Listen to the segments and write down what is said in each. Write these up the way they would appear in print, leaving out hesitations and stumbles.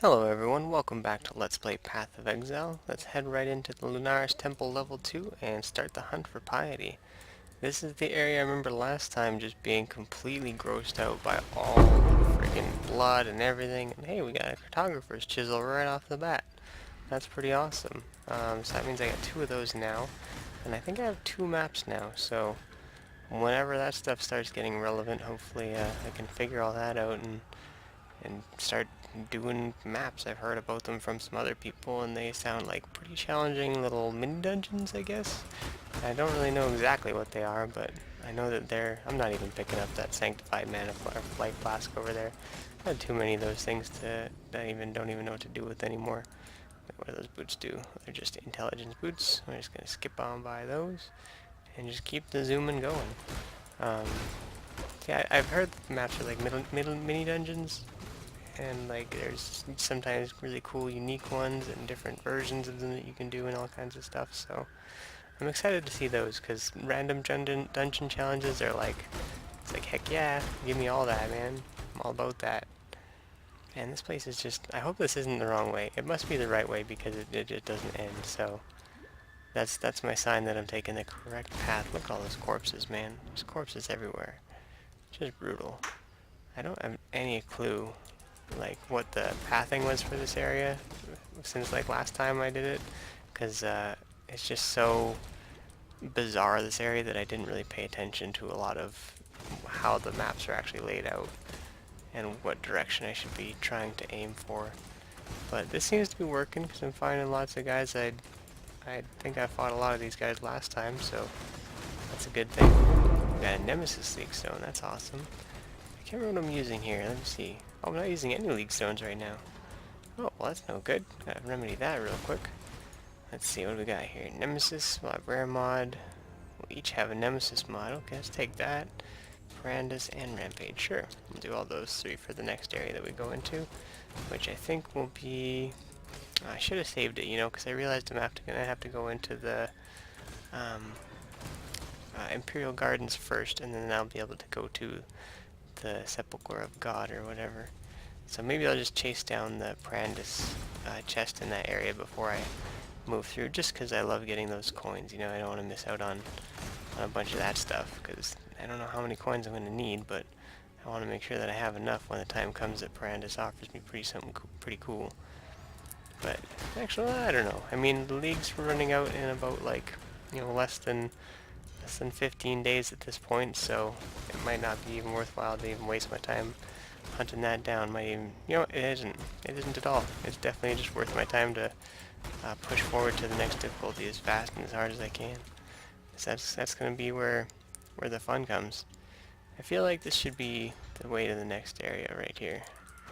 Hello everyone, welcome back to Let's Play Path of Exile. Let's head right into the Lunaris Temple level 2 and start the hunt for Piety. This is the area I remember last time just being completely grossed out by all the freaking blood and everything. And hey, we got a cartographer's chisel right off the bat. That's pretty awesome. So that means I got 2 of those now. And I think I have 2 maps now, so whenever that stuff starts getting relevant, hopefully I can figure all that out and start doing maps. I've heard about them from some other people, and they sound like pretty challenging little mini dungeons, I guess. I don't really know exactly what they are, but I know that I'm not even picking up that sanctified mana life flask over there. I had too many of those things that I don't even know what to do with anymore. What do those boots do? They're just intelligence boots. We're just gonna skip on by those and just keep the zooming going. Um, yeah, I've heard that the maps are like middle mini dungeons, and like there's sometimes really cool unique ones and different versions of them that you can do and all kinds of stuff, so I'm excited to see those because random dungeon challenges are like, it's like heck yeah, give me all that, man. I'm all about that. And this place is just, I hope this isn't the wrong way. It must be the right way because it just doesn't end, so that's my sign that I'm taking the correct path. Look at all those corpses, man. There's corpses everywhere. Just brutal. I don't have any clue like what the pathing was for this area since like last time I did it, because it's just so bizarre, this area, that I didn't really pay attention to a lot of how the maps are actually laid out and what direction I should be trying to aim for. But this seems to be working because I'm finding lots of guys. I think I fought a lot of these guys last time, so that's a good thing. Got a Nemesis League Stone, that's awesome. I can't remember what I'm using here. Let me see. Oh, I'm not using any League Stones right now. Oh, well that's no good. Gotta remedy that real quick. Let's see, what do we got here? Nemesis, we'll have Rare Mod. We'll each have a Nemesis mod. Okay, let's take that. Brandis and Rampage, sure. We'll do all those 3 for the next area that we go into, which I think will be... I should have saved it, you know, because I realized I'm gonna have to go into the um, Imperial Gardens first, and then I'll be able to go to the Sepulchre of God or whatever. So maybe I'll just chase down the Brandis chest in that area before I move through, just because I love getting those coins. You know, I don't want to miss out on a bunch of that stuff, because I don't know how many coins I'm going to need, but I want to make sure that I have enough when the time comes that Brandis offers me something pretty cool. But actually, I don't know. I mean, the leagues were running out in about like, you know, less than 15 days at this point, so it might not be even worthwhile to even waste my time hunting that down. Might even, you know, it isn't. It isn't at all. It's definitely just worth my time to push forward to the next difficulty as fast and as hard as I can. So that's going to be where the fun comes. I feel like this should be the way to the next area right here.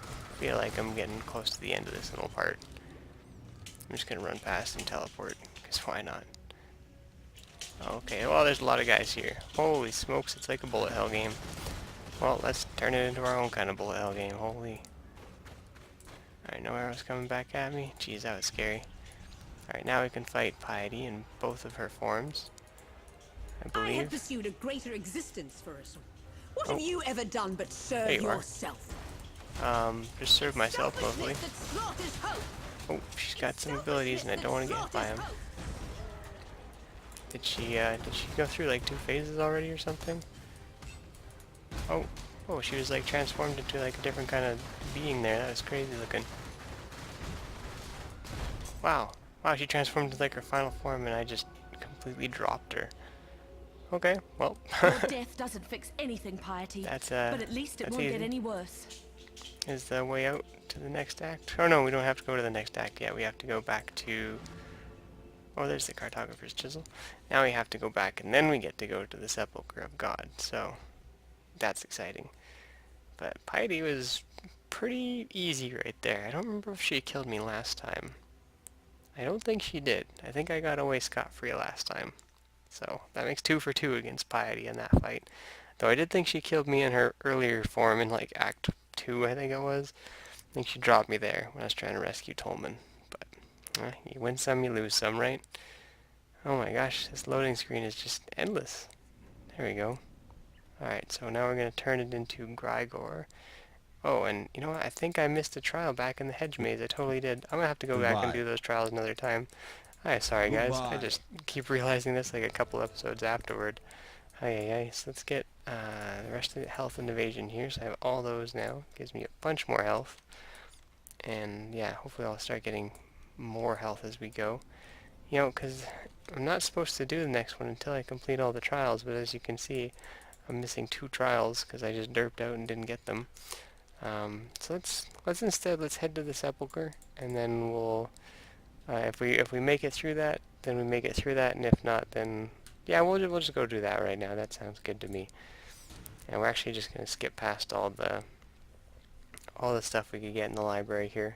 I feel like I'm getting close to the end of this little part. I'm just going to run past and teleport, because why not? Okay, well there's a lot of guys here. Holy smokes, it's like a bullet hell game. Well, let's turn it into our own kind of bullet hell game. Holy. Alright, no arrows coming back at me. Jeez, that was scary. Alright, now we can fight Piety in both of her forms, I I had believe. pursued a greater existence for us all. What Oh, have you ever done but serve there you are. yourself? Just serve myself mostly. Selfishness that slaughters hope. Oh, she's got some abilities and I don't want to get hit by them. Did she go through like 2 phases already or something? Oh, she was like transformed into like a different kind of being there. That was crazy looking. Wow. Wow, she transformed into like her final form and I just completely dropped her. Okay, well. Your death doesn't fix anything, Piety. That's but at least it won't easy. get any worse. Is the way out to the next act? Oh no, we don't have to go to the next act yet. We have to go back to... Oh, there's the cartographer's chisel. Now we have to go back and then we get to go to the Sepulchre of God. So, that's exciting. But Piety was pretty easy right there. I don't remember if she killed me last time. I don't think she did. I think I got away scot-free last time. So that makes 2 for 2 against Piety in that fight. Though I did think she killed me in her earlier form in like Act 2, I think it was. I think she dropped me there when I was trying to rescue Tolman. But you win some, you lose some, right? Oh my gosh, this loading screen is just endless. There we go. Alright, so now we're going to turn it into Grigor. Oh, and you know what? I think I missed a trial back in the hedge maze. I totally did. I'm gonna have to go back and Goodbye. do those trials another time. Hi, sorry guys. I Goodbye. just keep realizing this like a couple episodes afterward. Hi. So let's get the rest of the health and evasion here. So I have all those now. Gives me a bunch more health. And yeah, hopefully I'll start getting more health as we go. You know, because I'm not supposed to do the next one until I complete all the trials, but as you can see, I'm missing 2 trials because I just derped out and didn't get them. So let's head to the sepulcher, and then we'll if we make it through that, then we make it through that, and if not, then yeah, we'll just go do that right now. That sounds good to me. And we're actually just gonna skip past all the stuff we could get in the library here,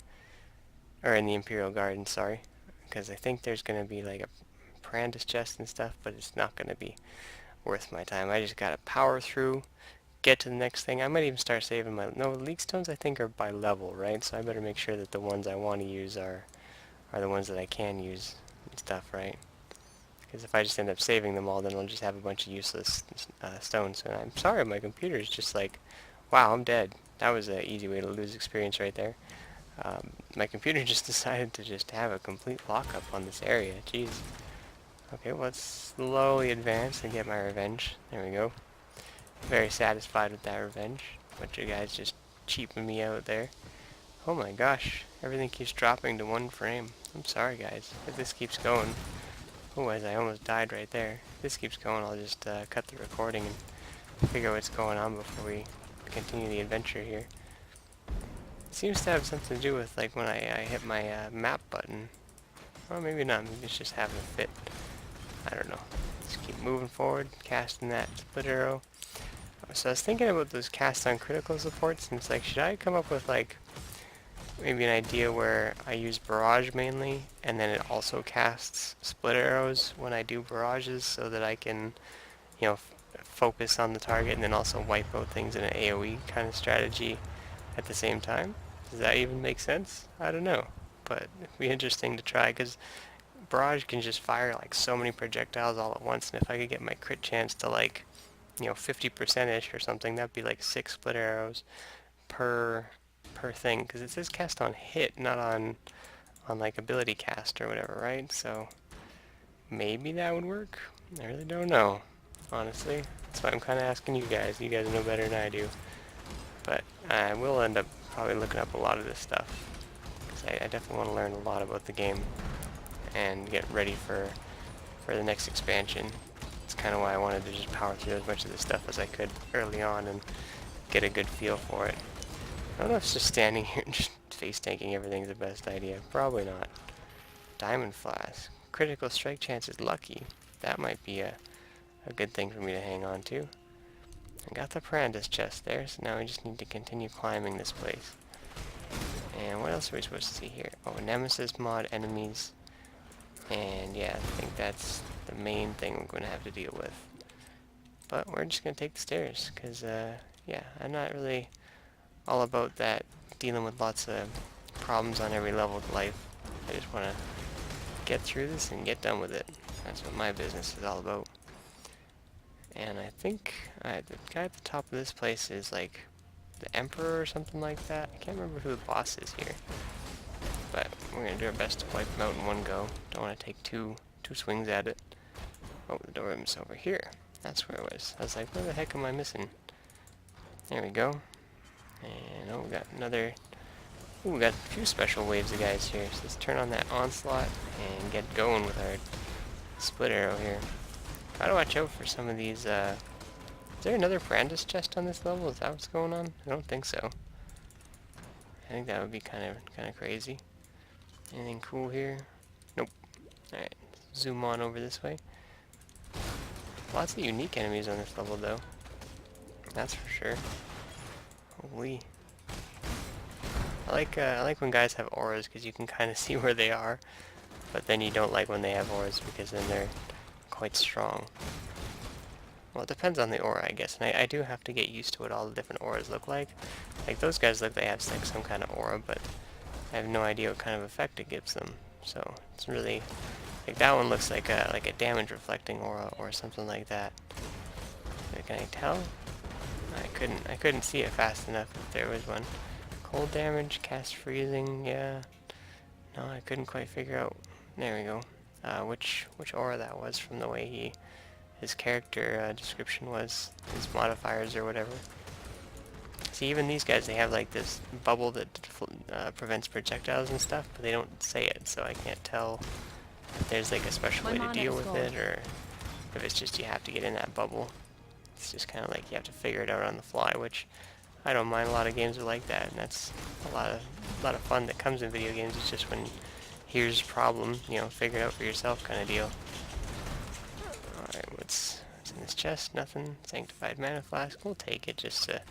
or in the Imperial Garden, sorry, because I think there's gonna be like a Prandus chest and stuff, but it's not gonna be worth my time. I just gotta power through, get to the next thing. I might even start saving my... No, leak stones I think are by level, right? So I better make sure that the ones I want to use are the ones that I can use and stuff, right? Because if I just end up saving them all, then I'll just have a bunch of useless stones. And I'm sorry, my computer is just like, wow, I'm dead. That was an easy way to lose experience right there. My computer just decided to just have a complete lockup on this area. Jeez. Okay, well, let's slowly advance and get my revenge. There we go. Very satisfied with that revenge. Bunch of guys just cheaping me out there. Oh my gosh, everything keeps dropping to 1 frame. I'm sorry guys, if this keeps going. Oh, as I almost died right there. If this keeps going, I'll just cut the recording and figure what's going on before we continue the adventure here. It seems to have something to do with like when I hit my map button. Or maybe not, maybe it's just having a fit. I don't know. Just keep moving forward, casting that split arrow. So I was thinking about those cast on critical supports, and it's like, should I come up with like maybe an idea where I use barrage mainly, and then it also casts split arrows when I do barrages, so that I can, you know, focus on the target and then also wipe out things in an AoE kind of strategy at the same time? Does that even make sense? I don't know, but it'd be interesting to try, because barrage can just fire like so many projectiles all at once, and if I could get my crit chance to like, you know, 50%-ish or something, that'd be like 6 split arrows per thing, because it says cast on hit, not on like ability cast or whatever, right? So maybe that would work. I really don't know, honestly. That's why I'm kind of asking you guys. You guys know better than I do. But I will end up probably looking up a lot of this stuff, because I definitely want to learn a lot about the game and get ready for the next expansion. It's kind of why I wanted to just power through as much of this stuff as I could early on and get a good feel for it. I don't know if it's just standing here and just face tanking everything's the best idea. Probably not. Diamond Flask. Critical strike chance is lucky. That might be a good thing for me to hang on to. I got the Prandus chest there, so now we just need to continue climbing this place. And what else are we supposed to see here? Oh, Nemesis mod enemies. And yeah, I think that's the main thing we're going to have to deal with. But we're just going to take the stairs, because, yeah, I'm not really all about that, dealing with lots of problems on every level of life. I just want to get through this and get done with it. That's what my business is all about. And I think the guy at the top of this place is like the Emperor or something like that. I can't remember who the boss is here. But we're going to do our best to wipe him out in one go. Don't want to take two swings at it. Oh, the door room's over here. That's where it was. I was like, where the heck am I missing? There we go. And oh, we got another... Ooh, we got a few special waves of guys here. So let's turn on that onslaught and get going with our split arrow here. Gotta watch out for some of these, Is there another Prandus chest on this level? Is that what's going on? I don't think so. I think that would be kind of crazy. Anything cool here? Nope. Alright, zoom on over this way. Lots of unique enemies on this level, though. That's for sure. Holy. I like when guys have auras, because you can kind of see where they are. But then you don't like when they have auras, because then they're quite strong. Well, it depends on the aura, I guess. And I do have to get used to what all the different auras look like. Like, those guys look like they have like some kind of aura, but I have no idea what kind of effect it gives them. So, it's really... Like, that one looks like a damage reflecting aura or something like that. Can I tell? I couldn't see it fast enough if there was one. Cold damage, cast freezing, yeah. No, I couldn't quite figure out. There we go. Which aura that was from the way his character description was, his modifiers or whatever. See, even these guys, they have like this bubble that prevents projectiles and stuff, but they don't say it, so I can't tell if there's like a special way to deal with it, or if it's just you have to get in that bubble. It's just kind of like you have to figure it out on the fly, which I don't mind. A lot of games are like that, and that's a lot of fun that comes in video games. It's just when here's a problem, you know, figure it out for yourself kind of deal. Alright, what's in this chest? Nothing. Sanctified mana flask. We'll take it just to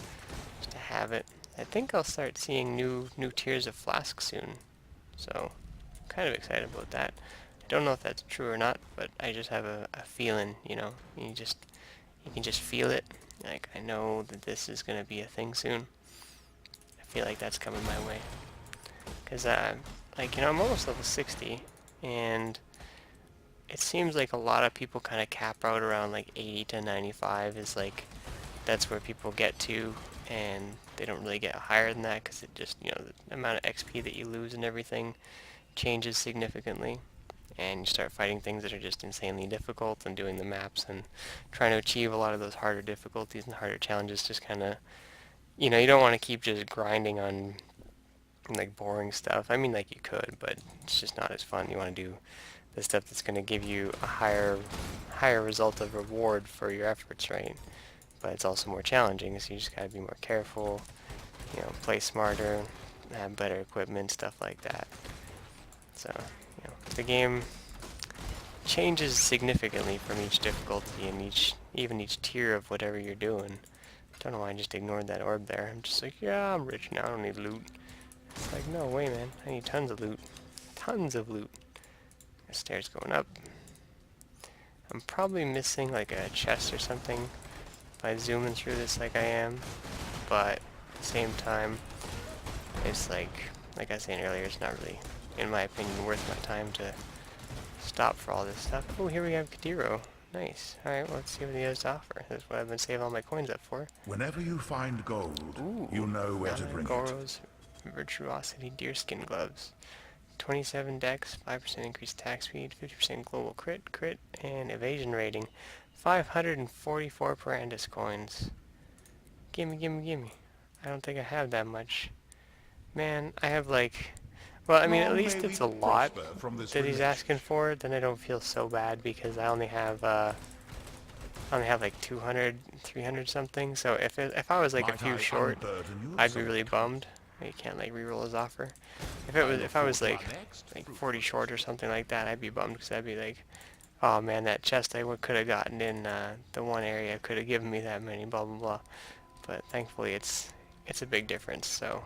have it. I think I'll start seeing new tiers of flasks soon, so I'm kind of excited about that. I don't know if that's true or not, but I just have a feeling, you know, you can just feel it. Like, I know that this is gonna be a thing soon. I feel like that's coming my way, because like, you know, I'm almost level 60, and it seems like a lot of people kind of cap out around like 80 to 95 is like, that's where people get to, and they don't really get higher than that because it just, you know, the amount of XP that you lose and everything changes significantly, and you start fighting things that are just insanely difficult, and doing the maps and trying to achieve a lot of those harder difficulties and harder challenges just kind of, you know, you don't want to keep just grinding on like boring stuff. I mean, like, you could, but it's just not as fun. You want to do the stuff that's going to give you a higher result of reward for your efforts, right? But it's also more challenging, so you just gotta be more careful, you know, play smarter, have better equipment, stuff like that. So, you know, the game changes significantly from each difficulty and even each tier of whatever you're doing. Don't know why I just ignored that orb there. I'm just like, yeah, I'm rich now, I don't need loot. It's like, no way, man, I need tons of loot. Tons of loot. The stairs going up. I'm probably missing like a chest or something by zooming through this like I am, but at the same time, it's like I was saying earlier, it's not really, in my opinion, worth my time to stop for all this stuff. Oh, here we have Kadiro. Nice. Alright, well, let's see what he has to offer. That's what I've been saving all my coins up for. Whenever you find gold, Ooh, you know where to bring it. Goro's Virtuosity Deerskin Gloves. 27 dex, 5% increased attack speed, 50% global crit, and evasion rating. 544 Parandus coins. Gimme, gimme, gimme. I don't think I have that much. Man, I have like... Well, I mean, at least it's a lot that he's asking for, then I don't feel so bad, because I only have like 200, 300 something, so if I was like a few short, I'd be really bummed. You can't like reroll his offer. If I was like 40 short or something like that, I'd be bummed, because I'd be like, oh man, that chest I could have gotten in the one area could have given me that many, blah blah blah. But thankfully it's a big difference, so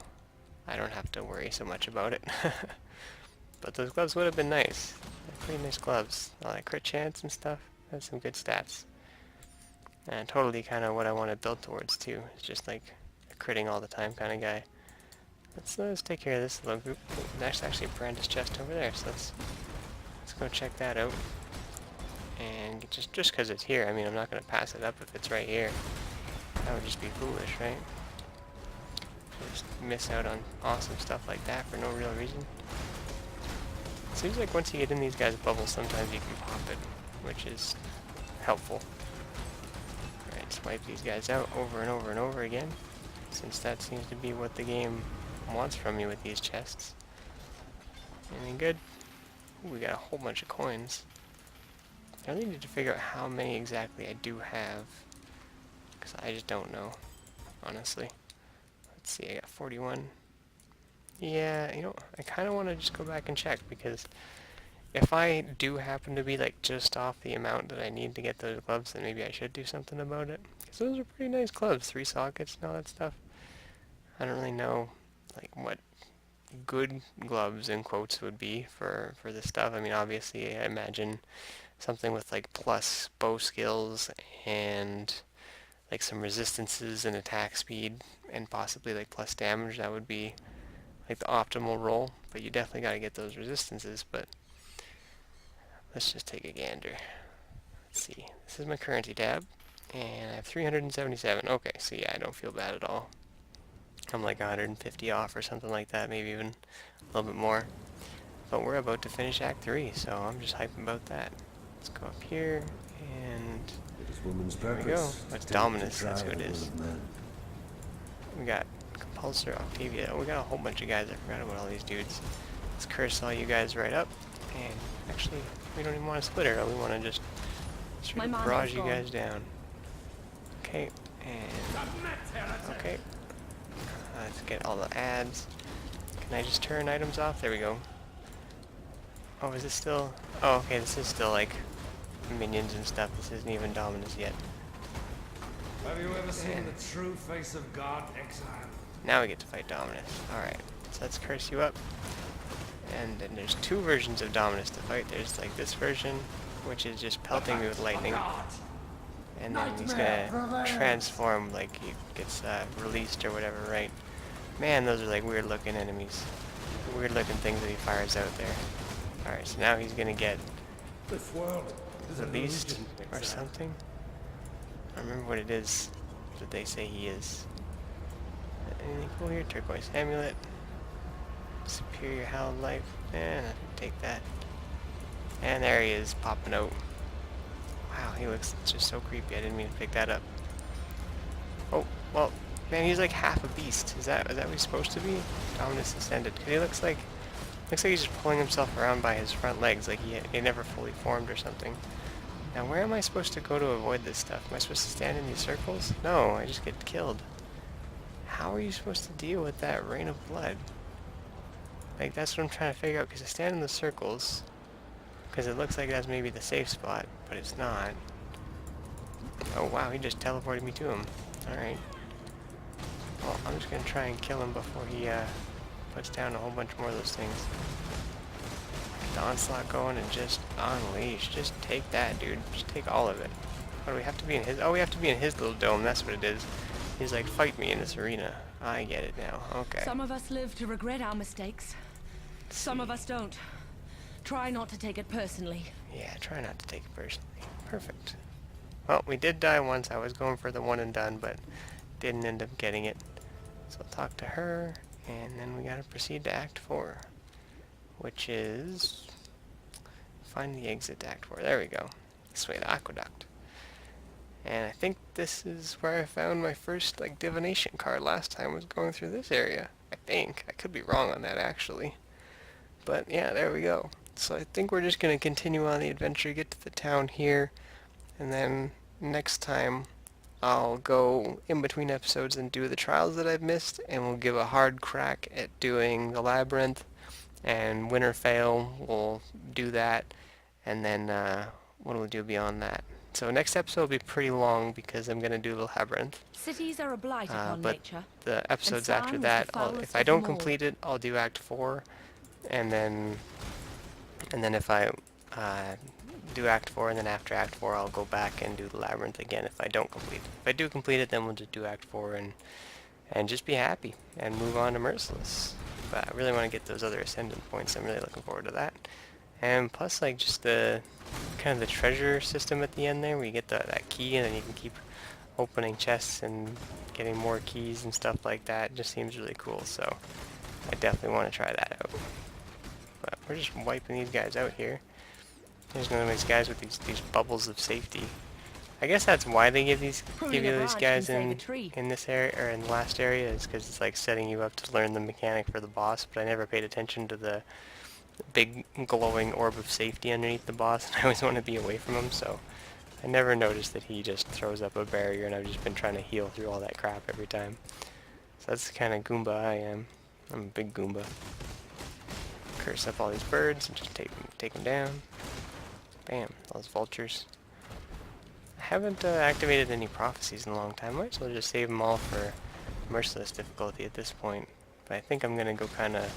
I don't have to worry so much about it. But those gloves would have been nice. They're pretty nice gloves. All that crit chance and stuff. That's some good stats. And totally kind of what I want to build towards too. It's just like a critting all the time kind of guy. Let's take care of this little group. Oh, there's actually a Brandis chest over there, so let's go check that out. And just because it's here, I mean, I'm not going to pass it up if it's right here. That would just be foolish, right? Just miss out on awesome stuff like that for no real reason. It seems like once you get in these guys' bubbles, sometimes you can pop it, which is helpful. Alright, swipe these guys out over and over and over again, since that seems to be what the game wants from you with these chests. Anything good? Ooh, we got a whole bunch of coins. I really need to figure out how many exactly I do have, because I just don't know, honestly. Let's see, I got 41. Yeah, you know, I kind of want to just go back and check, because if I do happen to be like just off the amount that I need to get those gloves, then maybe I should do something about it. Because those are pretty nice gloves, 3 sockets and all that stuff. I don't really know like what good gloves in quotes would be for this stuff. I mean, obviously I imagine something with like plus bow skills and like some resistances and attack speed and possibly like plus damage, that would be like the optimal roll. But you definitely got to get those resistances. But let's just take a gander. Let's see, this is my currency tab and I have 377. Okay, so yeah, I don't feel bad at all. I'm like 150 off or something like that, maybe even a little bit more. But we're about to finish Act 3, so I'm just hyped about that. Let's go up here, and This woman's there we go. purpose. That's to Dominus, try that's who it the will is. of men. We got Compulsor, Octavia. Oh, we got a whole bunch of guys. I forgot about all these dudes. Let's curse all you guys right up. And actually, we don't even want to split her. We want to just My sort of mana barrage is you gone. guys down. Okay, and okay. Let's get all the ads. Can I just turn items off? There we go. Oh, is this still? Oh, okay. This is still like minions and stuff. This isn't even Dominus yet. Have you ever seen the true face of God, Exile? Now we get to fight Dominus. Alright, so let's curse you up. And then there's two versions of Dominus to fight. There's like this version, which is just pelting me with lightning. And then he's gonna transform, like he gets released or whatever, right? Man, those are like weird looking enemies. Weird looking things that he fires out there. Alright, so now he's gonna get This world is a released illusion, or Exile. something. I don't remember what it is that they say he is. Anything cool here? Turquoise amulet. Superior hallowed life. And I can take that. And there he is, popping out. Wow, he looks just so creepy. I didn't mean to pick that up. Oh, well, man, he's like half a beast. Is that what he's supposed to be? Dominus ascended. 'Cause he looks like he's just pulling himself around by his front legs, like he never fully formed or something. Now, where am I supposed to go to avoid this stuff? Am I supposed to stand in these circles? No, I just get killed. How are you supposed to deal with that rain of blood? Like, that's what I'm trying to figure out, because I stand in the circles, because it looks like that's maybe the safe spot, but it's not. Oh wow, he just teleported me to him. Alright. Well, I'm just gonna try and kill him before he puts down a whole bunch more of those things. Get the onslaught going and just unleash. Just take that, dude. Just take all of it. What do we have to be in his? Oh, we have to be in his little dome. That's what it is. He's like, fight me in this arena. I get it now. Okay. Some of us live to regret our mistakes. Some of us don't. Try not to take it personally. Yeah, try not to take it personally. Perfect. Well, we did die once. I was going for the one and done, but didn't end up getting it. So I'll talk to her, and then we gotta proceed to Act 4, which is find the exit to Act 4. There we go. This way, the aqueduct. And I think this is where I found my first like divination card last time, was going through this area. I think. I could be wrong on that actually. But yeah, there we go. So I think we're just going to continue on the adventure, get to the town here, and then next time I'll go in between episodes and do the trials that I've missed, and we'll give a hard crack at doing the Labyrinth, and win or fail, we'll do that, and then what will we do beyond that? So next episode will be pretty long because I'm going to do the Labyrinth. Cities are a blight upon But nature. the episodes Sion after was the that, foulest if I of don't them all. complete it, I'll do Act 4, and then if I do Act 4, and then after Act 4 I'll go back and do the Labyrinth again if I don't complete it. If I do complete it, then we'll just do Act 4 and just be happy and move on to Merciless. But I really want to get those other Ascendant points. I'm really looking forward to that. And plus, like, just the kind of the treasure system at the end there, where you get that key and then you can keep opening chests and getting more keys and stuff like that. It just seems really cool, so I definitely want to try that out. But we're just wiping these guys out here. There's one of these guys with these bubbles of safety. I guess that's why they give you Pruning a these branch guys can save a tree. in this area, or in the last area, is because it's like setting you up to learn the mechanic for the boss. But I never paid attention to the big glowing orb of safety underneath the boss, and I always want to be away from him, so I never noticed that he just throws up a barrier, and I've just been trying to heal through all that crap every time. So that's the kind of Goomba I am. I'm a big Goomba. Curse up all these birds and just take them down. Bam, those vultures. I haven't activated any prophecies in a long time. Might as well just save them all for Merciless difficulty at this point. But I think I'm gonna go kind of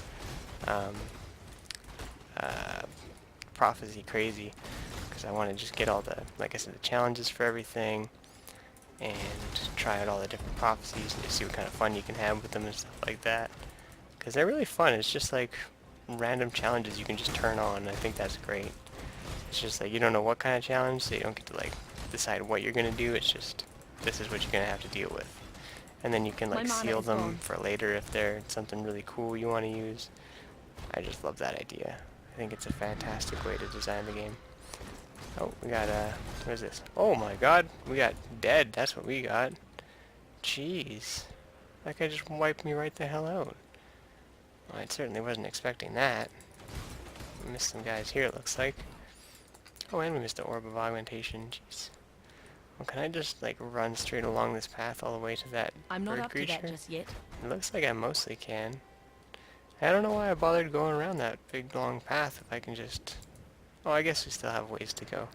prophecy crazy, because I want to just get all the, like I said, the challenges for everything, and try out all the different prophecies and just see what kind of fun you can have with them and stuff like that. Because they're really fun. It's just like random challenges you can just turn on. I think that's great. It's just like you don't know what kind of challenge, so you don't get to like decide what you're gonna do. It's just, this is what you're gonna have to deal with. and then you can My like mana seal is them gone. for later if they're something really cool you want to use. I just love that idea. I think it's a fantastic way to design the game. Oh, we got what is this? Oh my god, we got dead, that's what we got. Jeez. That guy just wiped me right the hell out. Well, I certainly wasn't expecting that. We missed some guys here, it looks like. Oh, and we missed the Orb of Augmentation, jeez. Well, can I just, like, run straight along this path all the way to that I'm not bird up to that creature? just yet. It looks like I mostly can. I don't know why I bothered going around that big long path if I can just... Oh, I guess we still have ways to go.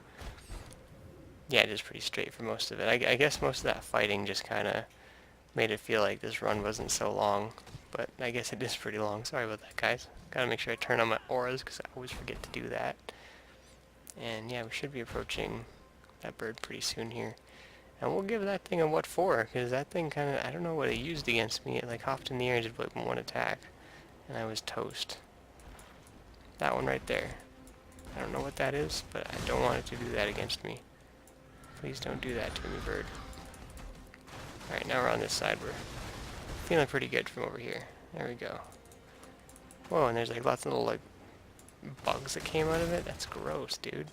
Yeah, it is pretty straight for most of it. I guess most of that fighting just kind of made it feel like this run wasn't so long. But I guess it is pretty long. Sorry about that, guys. Gotta make sure I turn on my auras because I always forget to do that. And yeah, we should be approaching that bird pretty soon here. And we'll give that thing a what for, because that thing kind of, I don't know what it used against me. It like hopped in the air and did like one attack. And I was toast. That one right there. I don't know what that is, but I don't want it to do that against me. Please don't do that to me, bird. Alright, now we're on this side. We're feeling pretty good from over here. There we go. Whoa, and there's like lots of little like bugs that came out of it. That's gross, dude.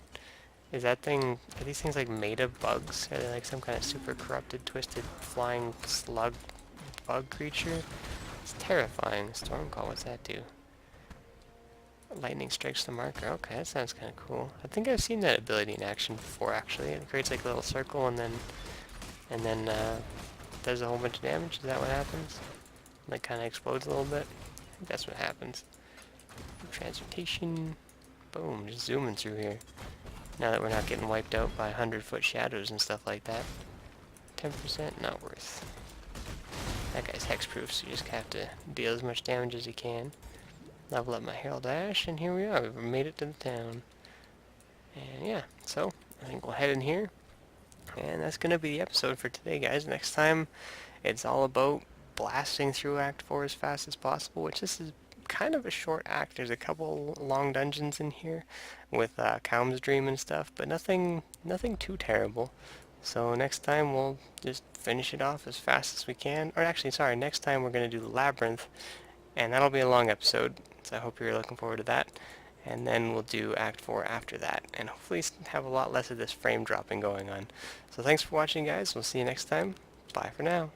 Is that thing, are these things like made of bugs? Are they like some kind of super corrupted, twisted, flying slug bug creature? It's terrifying. Stormcall, what's that do? Lightning strikes the marker. Okay, that sounds kind of cool. I think I've seen that ability in action before, actually. It creates like a little circle and then does a whole bunch of damage. Is that what happens? Like kind of explodes a little bit. I think that's what happens. Transmutation. Boom, just zooming through here. Now that we're not getting wiped out by 100-foot shadows and stuff like that. 10% not worth. That guy's hexproof, so you just have to deal as much damage as you can. Level up my Herald Ash, and here we are. We've made it to the town. And yeah, so I think we'll head in here. And that's going to be the episode for today, guys. Next time, it's all about blasting through Act 4 as fast as possible, which this is kind of a short act. There's a couple long dungeons in here with Calm's Dream and stuff, but nothing too terrible. So next time we'll just finish it off as fast as we can. Or actually, sorry, next time we're going to do Labyrinth, and that'll be a long episode, so I hope you're looking forward to that. And then we'll do Act 4 after that, and hopefully have a lot less of this frame dropping going on. So thanks for watching, guys. We'll see you next time. Bye for now.